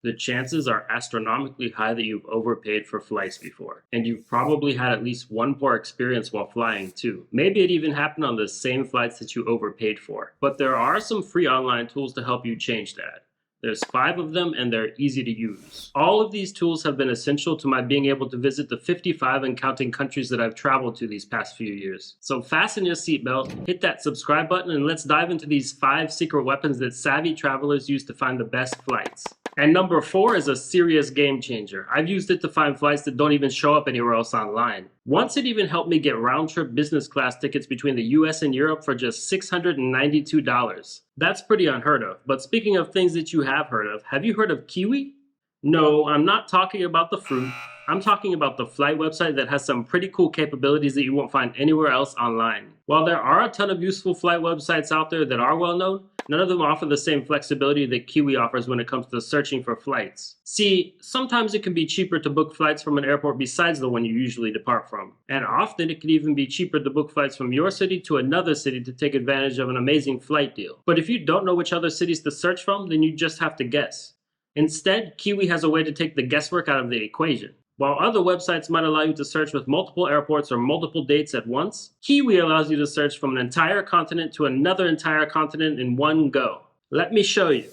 The chances are astronomically high that you've overpaid for flights before. And you've probably had at least one poor experience while flying too. Maybe it even happened on the same flights that you overpaid for. But there are some free online tools to help you change that. There's 5 of them and they're easy to use. All of these tools have been essential to my being able to visit the 55 and counting countries that I've traveled to these past few years. So fasten your seatbelt, hit that subscribe button, and let's dive into these 5 secret weapons that savvy travelers use to find the best flights. And number 4 is a serious game changer. I've used it to find flights that don't even show up anywhere else online. Once it even helped me get round-trip business class tickets between the US and Europe for just $692. That's pretty unheard of. But speaking of things that you have you heard of Kiwi? No, I'm not talking about the fruit. I'm talking about the flight website that has some pretty cool capabilities that you won't find anywhere else online. While there are a ton of useful flight websites out there that are well known, none of them offer the same flexibility that Kiwi offers when it comes to searching for flights. See, sometimes it can be cheaper to book flights from an airport besides the one you usually depart from. And often it can even be cheaper to book flights from your city to another city to take advantage of an amazing flight deal. But if you don't know which other cities to search from, then you just have to guess. Instead, Kiwi has a way to take the guesswork out of the equation. While other websites might allow you to search with multiple airports or multiple dates at once, Kiwi allows you to search from an entire continent to another entire continent in one go. Let me show you.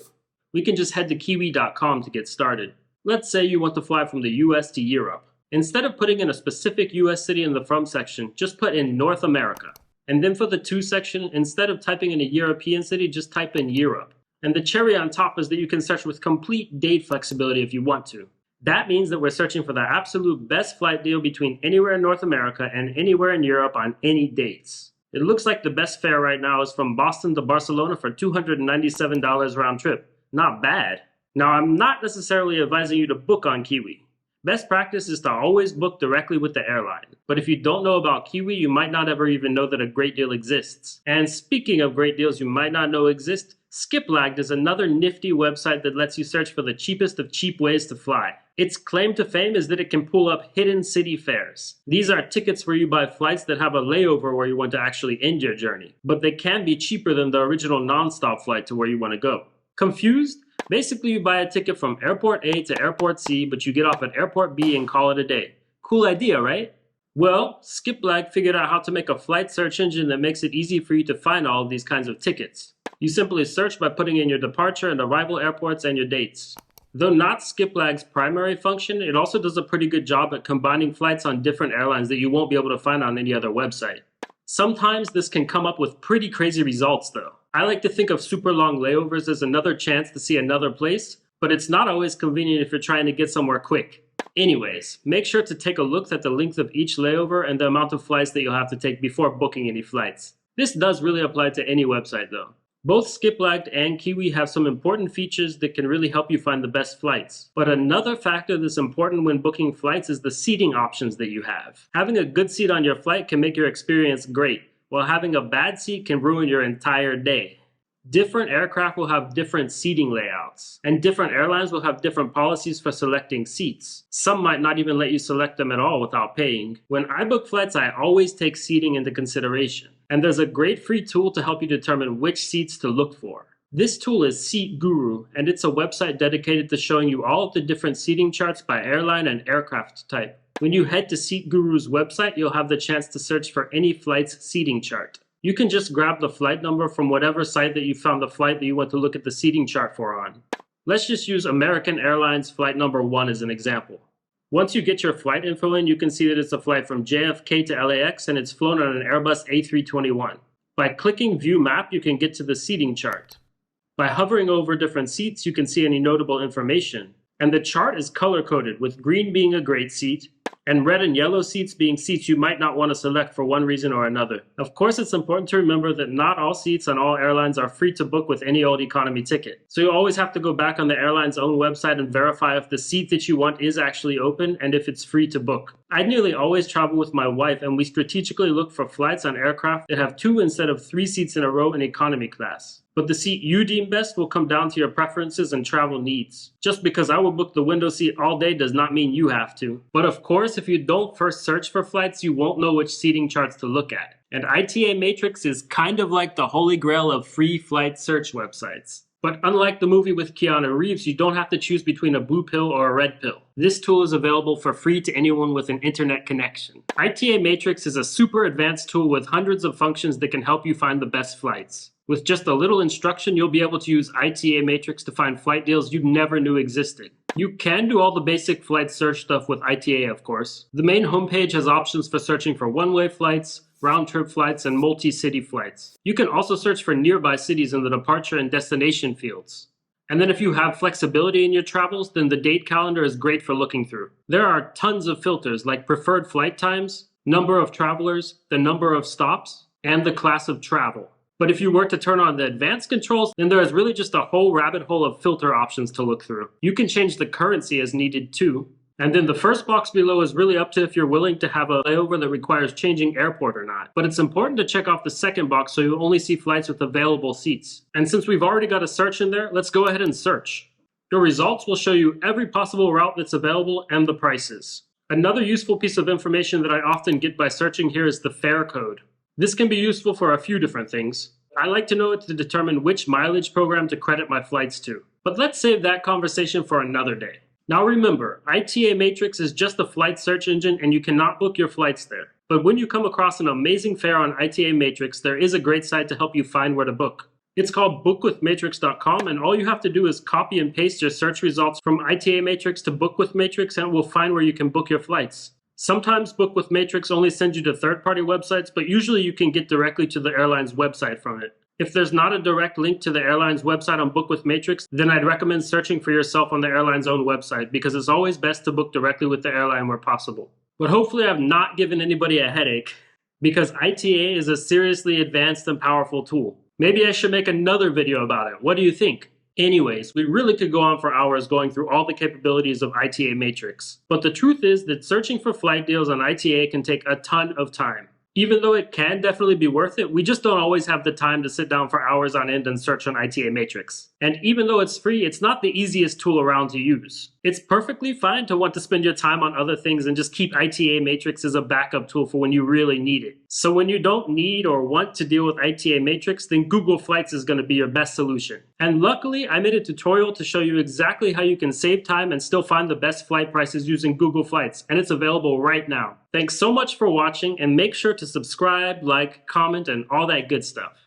We can just head to kiwi.com to get started. Let's say you want to fly from the US to Europe. Instead of putting in a specific US city in the From section, just put in North America. And then for the To section, instead of typing in a European city, just type in Europe. And the cherry on top is that you can search with complete date flexibility if you want to. That means that we're searching for the absolute best flight deal between anywhere in North America and anywhere in Europe on any dates. It looks like the best fare right now is from Boston to Barcelona for $297 round trip. Not bad. Now, I'm not necessarily advising you to book on Kiwi. Best practice is to always book directly with the airline. But if you don't know about Kiwi, you might not ever even know that a great deal exists. And speaking of great deals you might not know exist, Skiplagged is another nifty website that lets you search for the cheapest of cheap ways to fly. Its claim to fame is that it can pull up hidden city fares. These are tickets where you buy flights that have a layover where you want to actually end your journey, but they can be cheaper than the original non-stop flight to where you want to go. Confused? Basically, you buy a ticket from Airport A to Airport C, but you get off at Airport B and call it a day. Cool idea, right? Well, Skiplagged figured out how to make a flight search engine that makes it easy for you to find all of these kinds of tickets. You simply search by putting in your departure and arrival airports and your dates. Though not Skiplagged's primary function, it also does a pretty good job at combining flights on different airlines that you won't be able to find on any other website. Sometimes this can come up with pretty crazy results though. I like to think of super long layovers as another chance to see another place, but it's not always convenient if you're trying to get somewhere quick. Anyways, make sure to take a look at the length of each layover and the amount of flights that you'll have to take before booking any flights. This does really apply to any website though. Both Skiplagged and Kiwi have some important features that can really help you find the best flights. But another factor that's important when booking flights is the seating options that you have. Having a good seat on your flight can make your experience great, while having a bad seat can ruin your entire day. Different aircraft will have different seating layouts, and different airlines will have different policies for selecting seats. Some might not even let you select them at all without paying. When I book flights, I always take seating into consideration. And there's a great free tool to help you determine which seats to look for. This tool is SeatGuru, and it's a website dedicated to showing you all of the different seating charts by airline and aircraft type. When you head to SeatGuru's website, you'll have the chance to search for any flight's seating chart. You can just grab the flight number from whatever site that you found the flight that you want to look at the seating chart for on. Let's just use American Airlines flight number 1 as an example. Once you get your flight info in, you can see that it's a flight from JFK to LAX and it's flown on an Airbus A321. By clicking View Map, you can get to the seating chart. By hovering over different seats, you can see any notable information. And the chart is color-coded, with green being a great seat, and red and yellow seats being seats you might not want to select for one reason or another. Of course, it's important to remember that not all seats on all airlines are free to book with any old economy ticket. So you always have to go back on the airline's own website and verify if the seat that you want is actually open and if it's free to book. I nearly always travel with my wife, and we strategically look for flights on aircraft that have 2 instead of 3 seats in a row in economy class. But the seat you deem best will come down to your preferences and travel needs. Just because I will book the window seat all day does not mean you have to. But of course, if you don't first search for flights, you won't know which seating charts to look at. And ITA Matrix is kind of like the holy grail of free flight search websites. But unlike the movie with Keanu Reeves, you don't have to choose between a blue pill or a red pill. This tool is available for free to anyone with an internet connection. ITA Matrix is a super advanced tool with hundreds of functions that can help you find the best flights. With just a little instruction, you'll be able to use ITA Matrix to find flight deals you never knew existed. You can do all the basic flight search stuff with ITA, of course. The main homepage has options for searching for one-way flights, round-trip flights, and multi-city flights. You can also search for nearby cities in the departure and destination fields. And then if you have flexibility in your travels, then the date calendar is great for looking through. There are tons of filters like preferred flight times, number of travelers, the number of stops, and the class of travel. But if you were to turn on the advanced controls, then there is really just a whole rabbit hole of filter options to look through. You can change the currency as needed too. And then the first box below is really up to if you're willing to have a layover that requires changing airport or not. But it's important to check off the second box so you only see flights with available seats. And since we've already got a search in there, let's go ahead and search. Your results will show you every possible route that's available and the prices. Another useful piece of information that I often get by searching here is the fare code. This can be useful for a few different things. I like to know it to determine which mileage program to credit my flights to. But let's save that conversation for another day. Now remember, ITA Matrix is just a flight search engine and you cannot book your flights there. But when you come across an amazing fare on ITA Matrix, there is a great site to help you find where to book. It's called bookwithmatrix.com, and all you have to do is copy and paste your search results from ITA Matrix to Book with Matrix, and it will find where you can book your flights. Sometimes Book with Matrix only sends you to third-party websites, but usually you can get directly to the airline's website from it. If there's not a direct link to the airline's website on Book with Matrix, then I'd recommend searching for yourself on the airline's own website, because it's always best to book directly with the airline where possible. But hopefully I've not given anybody a headache, because ITA is a seriously advanced and powerful tool. Maybe I should make another video about it. What do you think? Anyways, we really could go on for hours going through all the capabilities of ITA Matrix. But the truth is that searching for flight deals on ITA can take a ton of time. Even though it can definitely be worth it, we just don't always have the time to sit down for hours on end and search on ITA Matrix. And even though it's free, it's not the easiest tool around to use. It's perfectly fine to want to spend your time on other things and just keep ITA Matrix as a backup tool for when you really need it. So when you don't need or want to deal with ITA Matrix, then Google Flights is going to be your best solution. And luckily, I made a tutorial to show you exactly how you can save time and still find the best flight prices using Google Flights, and it's available right now. Thanks so much for watching, and make sure to subscribe, like, comment, and all that good stuff.